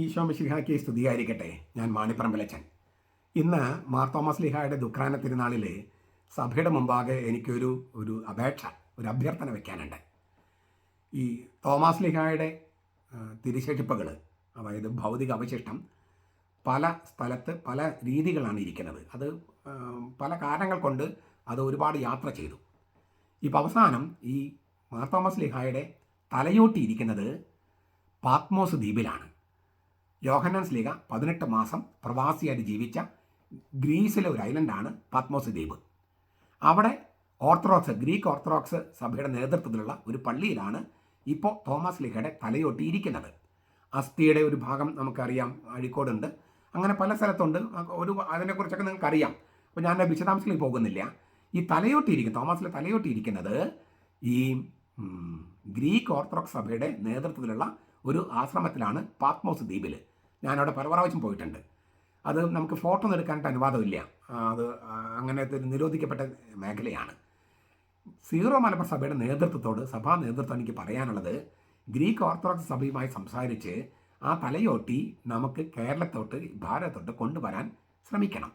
ഈശോ മിശിഹായ്ക്ക് സ്തുതിയായിരിക്കട്ടെ. ഞാൻ മാണിപ്പറമ്പിലച്ചൻ. ഇന്ന് മാർ തോമസ് ലീഹായുടെ ദുഃഖാന തിരുനാളിൽ സഭയുടെ മുമ്പാകെ എനിക്കൊരു അപേക്ഷ, ഒരു അഭ്യർത്ഥന വയ്ക്കാനുണ്ട്. ഈ തോമസ് ലീഹായുടെ തിരുശേഷിപ്പുകൾ, അതായത് ഭൗതിക അവശിഷ്ടം, പല സ്ഥലത്ത് പല രീതികളാണ് ഇരിക്കുന്നത്. അത് പല കാരണങ്ങൾ കൊണ്ട് അത് ഒരുപാട് യാത്ര ചെയ്തു. ഇപ്പോൾ അവസാനം ഈ മാർ തോമസ് ലീഹായുടെ തലയോട്ടി ഇരിക്കുന്നത് പാത്മോസ് ദ്വീപിലാണ്. യോഹന്നാൻ സ്ലീഹ 18 മാസം പ്രവാസിയായിട്ട് ജീവിച്ച ഗ്രീസിലെ ഒരു ഐലൻഡാണ് പാത്മോസ് ദ്വീപ്. അവിടെ ഗ്രീക്ക് ഓർത്തഡോക്സ് സഭയുടെ നേതൃത്വത്തിലുള്ള ഒരു പള്ളിയിലാണ് ഇപ്പോൾ തോമസ് ലീഹയുടെ തലയോട്ടി ഇരിക്കുന്നത്. അസ്ഥിയുടെ ഒരു ഭാഗം നമുക്കറിയാം, അഴീക്കോടുണ്ട്, അങ്ങനെ പല സ്ഥലത്തുണ്ട്. അതിനെക്കുറിച്ചൊക്കെ നിങ്ങൾക്കറിയാം. അപ്പോൾ ഞാൻ വിശദാംശങ്ങളിൽ പോകുന്നില്ല. ഈ തോമസിലെ തലയോട്ടി ഇരിക്കുന്നത് ഈ ഗ്രീക്ക് ഓർത്തഡോക്സ് സഭയുടെ നേതൃത്വത്തിലുള്ള ഒരു ആശ്രമത്തിലാണ് പാത്മോസ് ദ്വീപിൽ. ഞാനവിടെ പല പ്രാവശ്യം പോയിട്ടുണ്ട്. അത് നമുക്ക് ഫോട്ടോ ഒന്നും എടുക്കാനായിട്ട് അനുവാദമില്ല. അത് അങ്ങനത്തെ ഒരു നിരോധിക്കപ്പെട്ട മേഖലയാണ്. സീറോ മലബാർ സഭയുടെ സഭാ നേതൃത്വം എനിക്ക് പറയാനുള്ളത്, ഗ്രീക്ക് ഓർത്തഡോക്സ് സഭയുമായി സംസാരിച്ച് ആ തലയോട്ടി നമുക്ക് ഭാരതത്തോട്ട് കൊണ്ടുവരാൻ ശ്രമിക്കണം.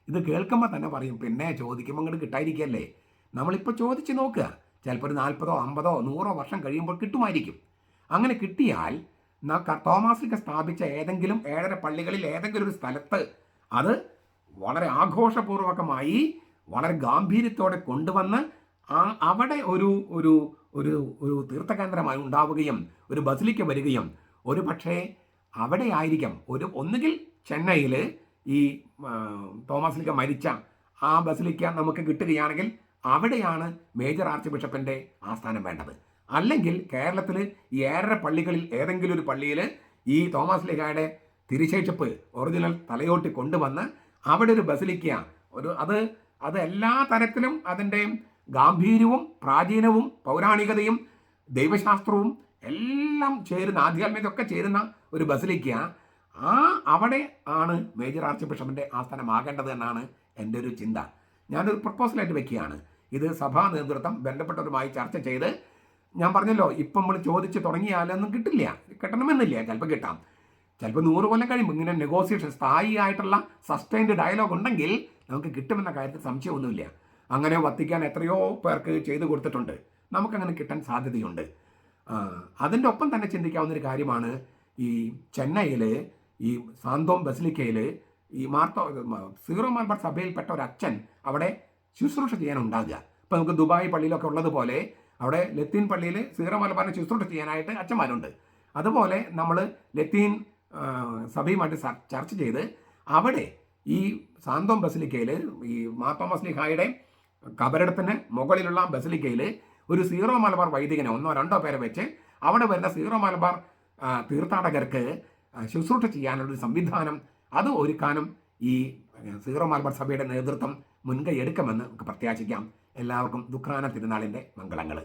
ഇത് കേൾക്കുമ്പോൾ തന്നെ പറയും, പിന്നെ ചോദിക്കുമ്പോൾ ഇങ്ങോട്ട് കിട്ടാതിരിക്കുകയല്ലേ. നമ്മളിപ്പോൾ ചോദിച്ച് നോക്കുക, ചിലപ്പോൾ ഒരു 40, 50, 100 വർഷം കഴിയുമ്പോൾ കിട്ടുമായിരിക്കും. അങ്ങനെ കിട്ടിയാൽ തോമസ് ലീഹ സ്ഥാപിച്ച ഏതെങ്കിലും 7 പള്ളികളിൽ ഏതെങ്കിലും ഒരു സ്ഥലത്ത് അത് വളരെ ആഘോഷപൂർവകമായി വളരെ ഗാംഭീര്യത്തോടെ കൊണ്ടുവന്ന് അവിടെ ഒരു ഒരു ഒരു ഒരു തീർത്ഥകേന്ദ്രമായി ഉണ്ടാവുകയും ഒരു ബസിലിക്ക വരികയും, ഒരു പക്ഷേ അവിടെ ആയിരിക്കാം ഒന്നുകിൽ ചെന്നൈയിൽ ഈ തോമസ് ലീഹ മരിച്ച ആ ബസിലിക്ക നമുക്ക് കിട്ടുകയാണെങ്കിൽ അവിടെയാണ് മേജർ ആർച്ച് ബിഷപ്പിൻ്റെ ആസ്ഥാനം വേണ്ടത്. അല്ലെങ്കിൽ കേരളത്തിൽ ഈ 7 പള്ളികളിൽ ഏതെങ്കിലും ഒരു പള്ളിയിൽ ഈ തോമസ് ലീഹയുടെ തിരുശേഷിപ്പ് ഒറിജിനൽ തലയോട്ടി കൊണ്ടുവന്ന് അവിടെ ഒരു ബസിലിക്ക, അത് എല്ലാ തരത്തിലും അതിൻ്റെ ഗാംഭീര്യവും പ്രാചീനവും പൗരാണികതയും ദൈവശാസ്ത്രവും എല്ലാം ചേരുന്ന, ആധ്യാത്മികതയൊക്കെ ചേരുന്ന ഒരു ബസിലിക്ക, അവിടെ ആണ് മേജർ ആർച്ച് ബിഷപ്പിൻ്റെ ആസ്ഥാനമാകേണ്ടത് എന്നാണ് എൻ്റെ ഒരു ചിന്ത. ഞാനൊരു പ്രപ്പോസലായിട്ട് വെക്കുകയാണ്. ഇത് സഭാ നേതൃത്വം ബന്ധപ്പെട്ടവരുമായി ചർച്ച ചെയ്ത്, ഞാൻ പറഞ്ഞല്ലോ, ഇപ്പം നമ്മൾ ചോദിച്ച് തുടങ്ങിയാലൊന്നും കിട്ടണമെന്നില്ല. ചിലപ്പോൾ കിട്ടാം, ചിലപ്പോൾ 100 കൊല്ലം കഴിയുമ്പോൾ. ഇങ്ങനെ നെഗോസിയേഷൻ, സ്ഥായിയായിട്ടുള്ള സസ്റ്റൈൻഡ് ഡയലോഗ് ഉണ്ടെങ്കിൽ നമുക്ക് കിട്ടുമെന്ന കാര്യത്തിൽ സംശയമൊന്നുമില്ല. അങ്ങനെ വത്തിക്കാൻ എത്രയോ പേർക്ക് ചെയ്തു കൊടുത്തിട്ടുണ്ട്. നമുക്കങ്ങനെ കിട്ടാൻ സാധ്യതയുണ്ട്. അതിൻ്റെ ഒപ്പം തന്നെ ചിന്തിക്കാവുന്നൊരു കാര്യമാണ്, ഈ ചെന്നൈയിൽ ഈ സാന്തോം ബസിലിക്കയിൽ ഈ സീറോ മലബാർ സഭയിൽപ്പെട്ട ഒരു അച്ഛൻ അവിടെ ശുശ്രൂഷ ചെയ്യാനുണ്ടാകുക. ഇപ്പോൾ നമുക്ക് ദുബായ് പള്ളിയിലൊക്കെ ഉള്ളതുപോലെ അവിടെ ലത്തീൻ പള്ളിയിൽ സീറോ മലബാറിനെ ശുശ്രൂഷ ചെയ്യാനായിട്ട് അച്ഛന്മാരുണ്ട്. അതുപോലെ നമ്മൾ ലത്തീൻ സഭയുമായിട്ട് ചർച്ച ചെയ്ത് അവിടെ ഈ സാന്തോം ബസിലിക്കയിൽ ഈ മാർ തോമസ് ലീഹായുടെ കബറിടത്തിന് മുകളിലുള്ള ബസിലിക്കയിൽ ഒരു സീറോ മലബാർ വൈദികനെ 1 or 2 പേരെ വെച്ച് അവിടെ വരുന്ന സീറോ മലബാർ തീർത്ഥാടകർക്ക് ശുശ്രൂഷ ചെയ്യാനുള്ളൊരു സംവിധാനം അത് ഒരുക്കാനും ഈ സീറോ മലബാർ സഭയുടെ നേതൃത്വം മുൻകൈ എടുക്കുമെന്ന് നമുക്ക് പ്രത്യാശിക്കാം. എല്ലാവർക്കും ദുഃഖാന തിരുനാളിൻ്റെ മംഗളങ്ങൾ.